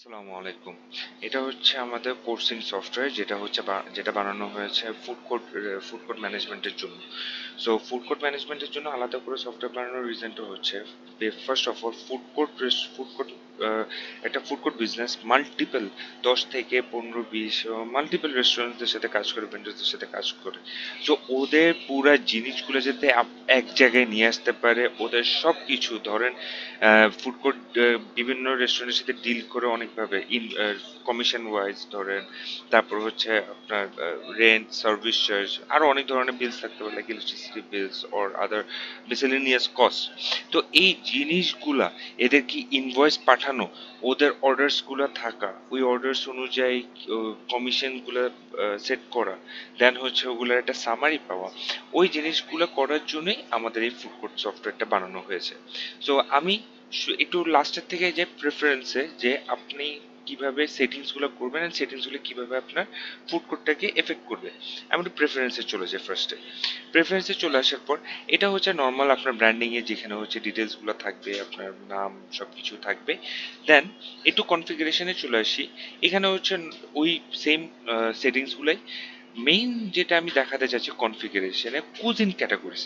আসসালামু আলাইকুম। এটা হচ্ছে আমাদের কোর্সিং সফটওয়্যার, যেটা বানানো হয়েছে ফুড কোর্ট ম্যানেজমেন্টের জন্য। সো ফুড কোর্ট ম্যানেজমেন্টের জন্য আলাদা করে সফটওয়্যার বানানোর রিজনটা হচ্ছে, first of all food court একটা ফুড কোর্ট বিজনেস মাল্টিপল 10 থেকে 15 20 মাল্টিপল রেস্টুরেন্টদের সাথে কাজ করে, ভেন্ডরদের সাথে কাজ করে। সো ওদের পুরা জিনিসগুলো যাতে এক জায়গায় নিয়ে আসতে পারে, ওদের সব কিছু ধরেন ফুড কোর্ট বিভিন্ন রেস্টুরেন্টের সাথে ডিল করে অনেকভাবে কমিশন ওয়াইজ ধরেন, তারপর হচ্ছে আপনার রেন্ট, সার্ভিস চার্জ, আরো অনেক ধরনের বিলস থাকতে পারে, like electricity bills or other miscellaneous cost. তো এই জিনিসগুলা এদের কি ইনভয়েস পাঠানো, ওদের অর্ডারস গুলা থাকা, ওই অর্ডারস অনুযায়ী কমিশন গুলা সেট করা, দেন হচ্ছে ওগুলোর একটা সামারি পাওয়া, ওই জিনিসগুলো করার জন্যই আমাদের এই ফুড কোর্ট সফটওয়্যারটা বানানো হয়েছে। সো আমি একটু লাস্টের থেকে যে প্রেফারেন্সে যে আপনি কিভাবে সেটিংস গুলো করবেন এন্ড সেটিংস গুলো কিভাবে আপনার ফুড কোর্টটাকে এফেক্ট করবে, আমি একটু প্রেফারেন্সে চলে যাই। ফার্স্টে প্রেফারেন্সে চলে আসার পর এটা হচ্ছে নর্মাল আপনার ব্র্যান্ডিং এ যেখানে হচ্ছে ডিটেলস গুলো থাকবে, আপনার নাম সবকিছু থাকবে। দেন একটু কনফিগারেশনে চলে আসি। এখানে হচ্ছে ওই সেম সেটিংস গুলাই মেইন যেটা আমি দেখাতে চাচ্ছি কনফিগারেশনে, কুজিন ক্যাটাগরিজ।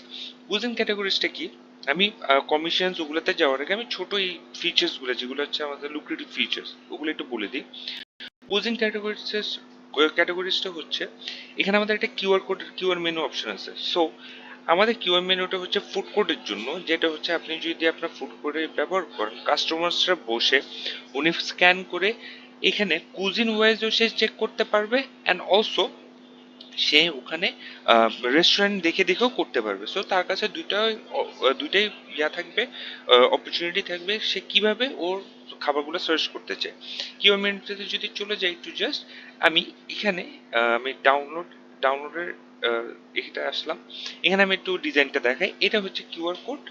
কুজিন ক্যাটাগরিজটা কি, আমি কমিশনস ওগুলোতে যাওয়ার আগে আমি ছোট এই ফিচার্স গুলো যেগুলো হচ্ছে আমাদের লুক্রেটিভ ফিচার্স ওগুলো একটু বলে দিই। কুজিন ক্যাটাগরিজটা হচ্ছে, এখানে আমাদের একটা কিউআর মেনু অপশন আছে। সো আমাদের কিউআর মেনুটা হচ্ছে ফুড কোর্টের জন্য, যেটা হচ্ছে আপনি যদি আপনার ফুড কোর্টে ব্যবহার করেন, কাস্টমার্সরা বসে উনি স্ক্যান করে এখানে কুজিন ওয়াইজও সে চেক করতে পারবে, অ্যান্ড অলসো সে ওখানে রেস্টুরেন্ট দেখে দেখেও করতে পারবে। সো তার কাছে দুইটাই থাকবে, অপরচুনিটি থাকবে, সে কিভাবে ওর খাবারগুলো সার্চ করতে চায়। কিউআর মেনুতে যদি চলে যাই একটু জাস্ট, আমি এখানে আমি ডাউনলোডের এটা আসলাম। এখানে আমি একটু ডিজাইনটা দেখাই। এটা হচ্ছে কিউআর কোড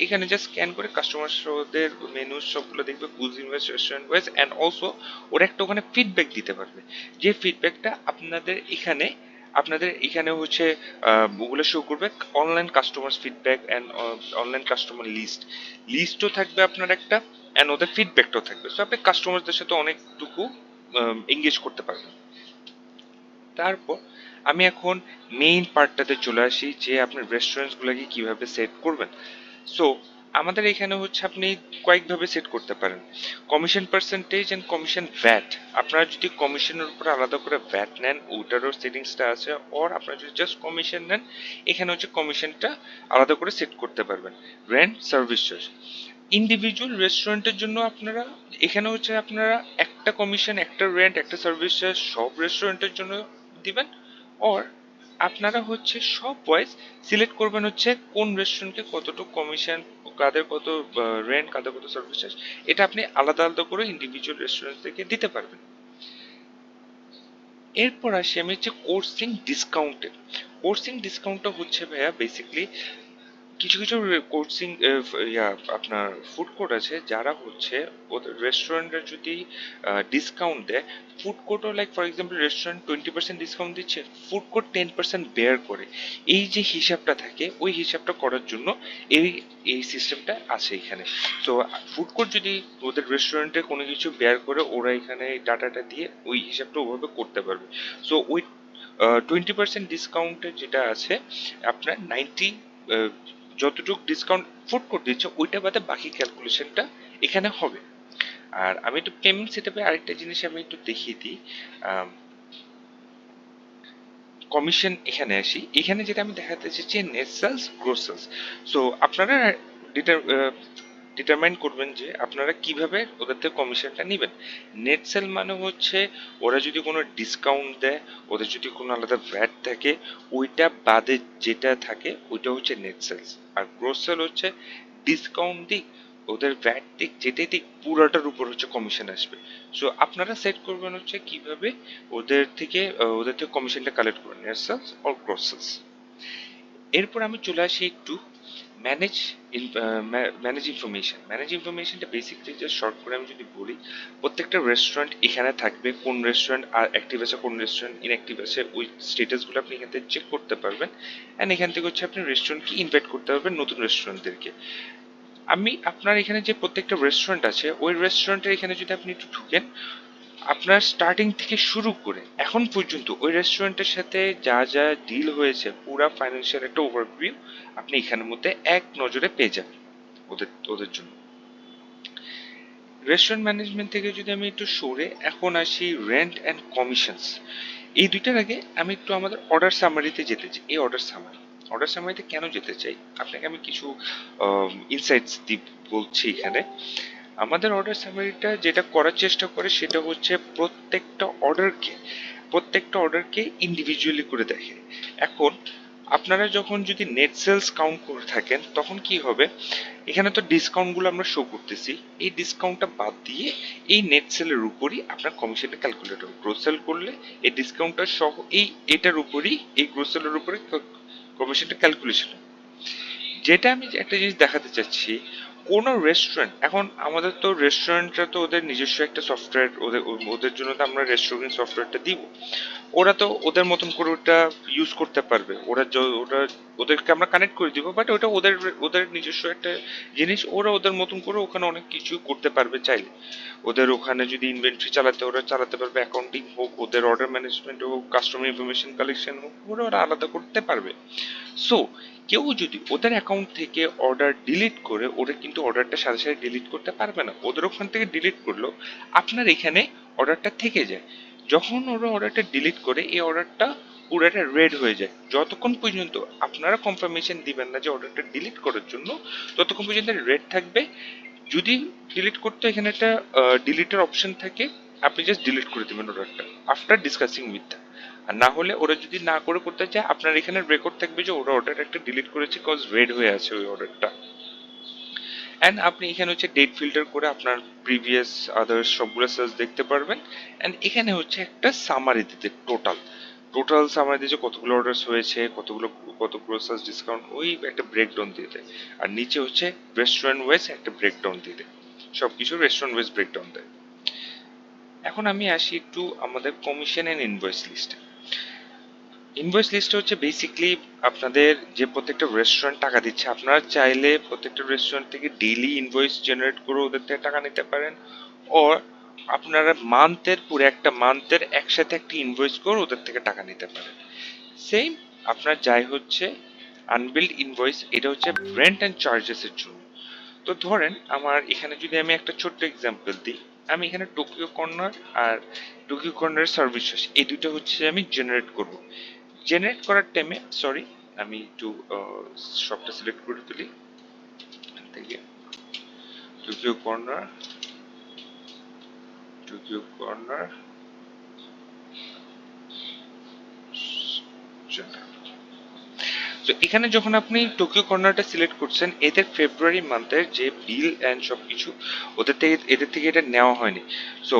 এখানে জাস্ট স্ক্যান করে কাস্টমার ওদের মেনু সবগুলো দেখবে, cuisine wise, restaurant wise, and also ওরা একটা ওখানে ফিডব্যাক দিতে পারবে, যে ফিডব্যাকটা আপনাদের এখানে হচ্ছে ওগুলো শো করবে। Online customer feedback and online customer লিস্টও থাকবে আপনার একটা, অ্যান্ড ওদের ফিডব্যাকটাও থাকবে। সো আপনি কাস্টমারদের সাথে অনেকটুকু এঙ্গেজ করতে পারবেন। তারপর আমি এখন মেইন পার্টটাতে চলে আসি, যে আপনার রেস্টুরেন্টসগুলোকে কিভাবে সেট করবেন। সো আমাদের এখানে হচ্ছে আপনি কয়েকভাবে সেট করতে পারেন, commission percentage and commission VAT. আপনারা যদি কমিশনের উপর আলাদা করে ভ্যাট নেন, ওটারও সেটিংসটা আছে। ওর আপনারা যদি জাস্ট কমিশন নেন, এখানে হচ্ছে কমিশনটা আলাদা করে সেট করতে পারবেন। রেন্ট, সার্ভিস চার্জ, ইন্ডিভিজুয়াল রেস্টুরেন্টের জন্য আপনারা এখানে হচ্ছে আপনারা একটা কমিশন, একটা রেন্ট, একটা সার্ভিস চার্জ সব রেস্টুরেন্টের জন্য দিবেন। অর আপনারা হচ্ছে সব ওয়াইজ সিলেক্ট করবেন হচ্ছে কোন রেস্টুরেন্টকে কতটুকু কমিশন, কাদের কত রেন্ট, কাদের কত সার্ভিস চার্জ, এটা আপনি আলাদা আলাদা করে ইন্ডিভিজুয়াল রেস্টুরেন্ট থেকে দিতে পারবেন। এরপর আসি আমি হচ্ছে কোর্সিং ডিসকাউন্টটা হচ্ছে ভাইয়া বেসিকলি কিছু কিছু কোচিং আপনার ফুড কোর্ট আছে যারা হচ্ছে ওদের রেস্টুরেন্টের যদি ডিসকাউন্ট দেয়, ফুড কোর্টও like for example restaurant 20% discount দিচ্ছে, ফুড কোর্ট 10% বেয়ার করে। এই যে হিসাবটা থাকে, ওই হিসাবটা করার জন্য এই এই সিস্টেমটা আছে এখানে। তো ফুড কোর্ট যদি ওদের রেস্টুরেন্টে কোনো কিছু বেয়ার করে, ওরা এখানে ডাটাটা দিয়ে ওই হিসাবটা ওভাবে করতে পারবে। সো ওই 20% ডিসকাউন্টের যেটা আছে, আপনার 90 যতটুকু ডিসকাউন্ট ফুড কোর্ট দিচ্ছে ওইটা বাদে বাকি ক্যালকুলেশনটা এখানে হবে। আর আমি একটু পেমেন্ট সেটআপে আরেকটা জিনিস আমি একটু দেখিয়ে দিই। কমিশন এখানে আসি। এখানে যেটা আমি দেখাতে চাইছি net sales, gross sales. So আপনারা ডিটারমাইন করবেন যে আপনারা কিভাবে ওদের থেকে কমিশনটা নেবেন। নেট সেল মানে হচ্ছে ওরা যদি কোনো ডিসকাউন্ট দেয়, ওদের যদি কোনো আলাদা ভ্যাট থাকে, ওইটা বাদে যেটা থাকে ওইটা হচ্ছে নেট সেলস। আর গ্রোস সেল হচ্ছে ডিসকাউন্ট দিক, ওদের ভ্যাট দিক, যেটাই দিক পুরোটার উপর হচ্ছে কমিশন আসবে। সো আপনারা সেট করবেন হচ্ছে কিভাবে ওদের থেকে কমিশনটা কালেক্ট করবেন, net sales or gross sales. এরপর আমি চলে আসি একটু ম্যানেজ ম্যানেজ ইনফরমেশনটা বেসিকলি জাস্ট শর্ট করে আমি যদি বলি, প্রত্যেকটা রেস্টুরেন্ট এখানে থাকবে, কোন রেস্টুরেন্ট আর অ্যাক্টিভ আছে, কোন রেস্টুরেন্ট ইনঅ্যাক্টিভ আছে, ওই স্টেটাসগুলো আপনি এখান থেকে চেক করতে পারবেন। অ্যান্ড এখান থেকে হচ্ছে আপনি রেস্টুরেন্টকে ইনভাইট করতে পারবেন নতুন রেস্টুরেন্টদেরকে। আমি আপনার এখানে যে প্রত্যেকটা রেস্টুরেন্ট আছে ওই রেস্টুরেন্টের এখানে যদি আপনি একটু ঢুকেন, আপনার স্টার্টিং থেকে শুরু করে এখন পর্যন্ত ওই রেস্টুরেন্টের সাথে যা যা ডিল হয়েছে পুরা ফাইন্যান্সিয়াল একটা ওভারভিউ আপনি এখানের মধ্যে এক নজরে পেয়ে যাবেন ওদের ওদের জন্য। রেস্টুরেন্ট ম্যানেজমেন্ট থেকে যদি আমি একটু সরে এখন আসি রেন্ট অ্যান্ড কমিশনস, এই দুইটার আগে আমি একটু আমাদের অর্ডার সামারিতে যেতে চাই। এই অর্ডার সামারিতে কেন যেতে চাই আপনাকে আমি কিছু ইনসাইটস বলছি এখানে। আমাদের অর্ডার সামারিটা যেটা করার চেষ্টা করে সেটা হচ্ছে প্রত্যেকটা অর্ডারকে ইন্ডিভিজুয়ালি করে দেখে। এখন আপনারা যখন যদি নেট সেলস কাউন্ট করে থাকেন তখন কি হবে, এখানে তো ডিসকাউন্টগুলো আমরা শো করতেছি, এই ডিসকাউন্টটা বাদ দিয়ে এই নেট সেলের উপরই আপনার কমিশনটা ক্যালকুলেট হবে। গ্রোস সেল করলে এই ডিসকাউন্টটা সহ এটার উপরই এই গ্রোস সেলের উপরে কমিশনটা ক্যালকুলেশন হবে। যেটা আমি একটা জিনিস দেখাতে চাচ্ছি, কোনো রেস্টুরেন্ট, এখন আমাদের তো রেস্টুরেন্টরা তো ওদের নিজস্ব একটা সফটওয়্যার, ওদের ওদের জন্য তো আমরা রেস্টুরেন্ট সফটওয়্যারটা দিব, ওরা তো ওদের মতন করে ওটা ইউজ করতে পারবে। ওরা ওদেরকে আমরা কানেক্ট করে দিব, বাট ওটা ওদের ওদের নিজস্ব একটা জিনিস, ওরা ওদের মতন করে ওখানে অনেক কিছু করতে পারবে চাইলে। ওদের ওখানে যদি ইনভেন্টরি চালাতে ওরা চালাতে পারবে, অ্যাকাউন্টিং হোক, ওদের অর্ডার ম্যানেজমেন্ট হোক, কাস্টমার ইনফরমেশন কালেকশন হোক, ওরা আলাদা করতে পারবে। সো কেউ যদি ওদের অ্যাকাউন্ট থেকে অর্ডার ডিলিট করে, ওরা কিন্তু অর্ডারটা সাথে সাথে ডিলিট করতে পারবে না। ওদের ওখান থেকে ডিলিট করলো আপনার এখানে অর্ডারটা থেকে যায়। যখন ওরা অর্ডারটা ডিলিট করে এই অর্ডারটা পুরোটা রেড হয়ে যায়। যতক্ষণ পর্যন্ত আপনারা কনফার্মেশন দিবেন না যে অর্ডারটা ডিলিট করার জন্য, ততক্ষণ পর্যন্ত রেড থাকবে। যদি ডিলিট করতে এখানে একটা ডিলিটের অপশন থাকে, আপনি জাস্ট ডিলিট করে দেবেন অর্ডারটা আফটার ডিসকাসিং উইথ। আর না হলে ওরা যদি না করে করতে চায়, আপনার এখানে রেকর্ড থাকবে যে ওরা অর্ডার একটা ডিলিট করেছে কজ রেড হয়ে আছে ওই অর্ডারটা। অ্যান্ড আপনি এখানে হচ্ছে ডেট ফিল্টার করে আপনার প্রিভিয়াস আদার্স সবগুলো সার্চ দেখতে পারবেন। অ্যান্ড এখানে হচ্ছে একটা সামারি দিতে, টোটাল সামারি দিয়ে যে কতগুলো অর্ডার্স হয়েছে, কতগুলো সার্চ ডিসকাউন্ট, ওই একটা ব্রেকডাউন দিয়ে দেয়। আর নিচে হচ্ছে রেস্টুরেন্ট ওয়াইজ একটা ব্রেকডাউন দিয়ে দেয়, সবকিছু রেস্টুরেন্ট ওয়াইজ ব্রেকডাউন দেয়। এখন আমি আসি একটু আমাদের কমিশন অ্যান্ড ইনভয়েস লিস্টে। ইনভয়েস লিস্ট হচ্ছে বেসিকলি আপনাদের যে প্রত্যেকটা রেস্টুরেন্ট টাকা দিচ্ছে, আপনারা চাইলে প্রত্যেকটা রেস্টুরেন্ট থেকে ডেইলি ইনভয়েস জেনারেট করে ওদের থেকে টাকা নিতে পারেন, ও আপনারা পুরো একটা মান্থের একসাথে একটা ইনভয়েস করে ওদের থেকে টাকা নিতে পারেন। সেম আপনার যাই হচ্ছে আনবিল্ড ইনভয়েস, এটা হচ্ছে রেন্ট অ্যান্ড চার্জেস এর জন্য। তো ধরেন আমার এখানে যদি আমি একটা ছোট্ট এক্সাম্পল দিই, আমি এখানে টোকিও কর্নার আর টোকিও কর্নারের সার্ভিস চার্জ এই দুটো হচ্ছে আমি জেনারেট করব। জেনারেট করার টাইমে, সরি আমি একটু সবটা সিলেক্ট করে তুলি থেকে, টোকিও কর্নার, টোকিও কর্নার তো এখানে যখন আপনি টোকিও কর্নারটা সিলেক্ট করছেন, এদের ফেব্রুয়ারি মান্থের যে বিল অ্যান্ড সবকিছু এদের থেকে এটা নেওয়া হয়নি। সো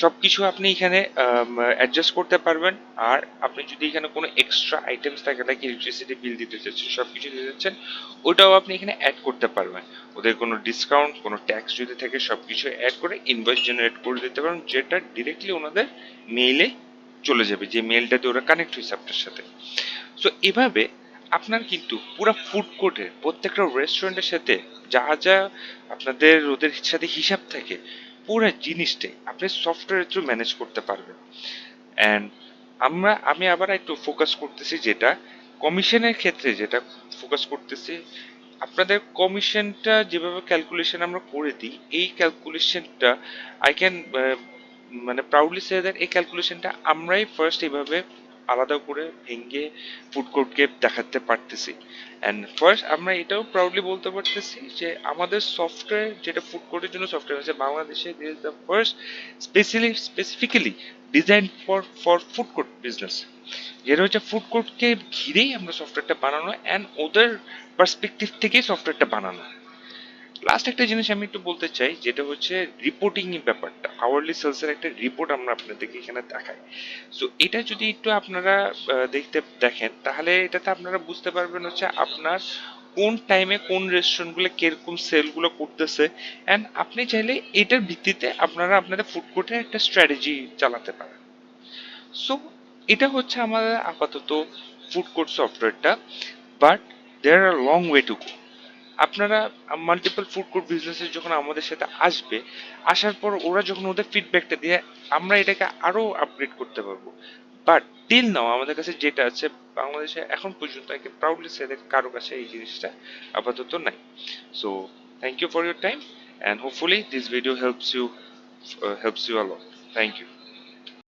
সবকিছু আপনি এখানে অ্যাডজাস্ট করতে পারবেন। আর আপনি যদি এখানে কোনো এক্সট্রা আইটেমস থাকে, লাইক ইলেকট্রিসিটি বিল দিতে চাচ্ছেন, সবকিছু দিতে চাচ্ছেন, ওটাও আপনি এখানে অ্যাড করতে পারবেন। ওদের কোনো ডিসকাউন্ট, কোনো ট্যাক্স যদি থাকে সবকিছু অ্যাড করে ইনভয়েস জেনারেট করে দিতে পারবেন, যেটা ডিরেক্টলি ওনাদের মেইলে চলে যাবে, যে মেইলটাতে ওরা কানেক্ট হয়েছে আপনার সাথে। সো এভাবে আপনার কিন্তু পুরো ফুড কোর্টের প্রত্যেকটা রেস্টুরেন্টের সাথে যা যা আপনাদের ওদের সাথে হিসাব থাকে, পুরো জিনিসটাই আপনি সফটওয়্যারের থ্রু ম্যানেজ করতে পারবেন। অ্যান্ড আমি আবার একটু ফোকাস করতেছি যেটা কমিশনের ক্ষেত্রে, যেটা ফোকাস করতেছি আপনাদের কমিশনটা যেভাবে ক্যালকুলেশন আমরা করে দিই, এই ক্যালকুলেশনটা আই ক্যান মানে প্রাউডলি সে দ্যাট এই ক্যালকুলেশনটা আমরাই ফার্স্ট এইভাবে আলাদা করে ভেঙে ফুড কোর্টকে দেখাতে পারতেছি। অ্যান্ড ফার্স্ট আমরা এটাও প্রাউডলি বলতে পারতেছি যে আমাদের সফটওয়্যার, যেটা ফুড কোর্টের জন্য সফটওয়্যার আছে বাংলাদেশে, this is the first specifically design for food court business. যেটা হচ্ছে ফুড কোর্টকে ঘিরেই আমরা সফটওয়্যারটা বানানো, অ্যান্ড ওদের পার্সপেক্টিভ থেকেই সফটওয়্যারটা বানানো। লাস্ট একটা জিনিস আমি একটু বলতে চাই, যেটা হচ্ছে রিপোর্টিং এর ব্যাপারটা। আওয়ারলি সেলসের একটা রিপোর্ট আমরা আপনাদেরকে এখানে দেখাই। সো এটা যদি একটু আপনারা দেখেন, তাহলে এটাতে আপনারা বুঝতে পারবেন হচ্ছে আপনার কোন টাইমে কোন রেস্টুরেন্টগুলো কিরকম সেলগুলো করতেছে। অ্যান্ড আপনি চাইলে এটার ভিত্তিতে আপনারা আপনাদের ফুড কোর্টের একটা স্ট্র্যাটেজি চালাতে পারেন। সো এটা হচ্ছে আমাদের আপাতত ফুড কোর্ট সফটওয়্যারটা, but there are long way to go. আপনারা মাল্টিপল ফুড কোর্ট বিজনেসেস যখন আমাদের সাথে আসবে, আসার পর ওরা যখন ওদের ফিডব্যাকটা দিয়ে আমরা এটাকে আরো আপগ্রেড করতে পারবো। বাট টিল নাও আমাদের কাছে যেটা আছে বাংলাদেশে এখন পর্যন্ত I can proudly say that কারো কাছে এই জিনিসটা আপাতত নাই। So thank you for your time, and hopefully this video helps you a lot. Thank you.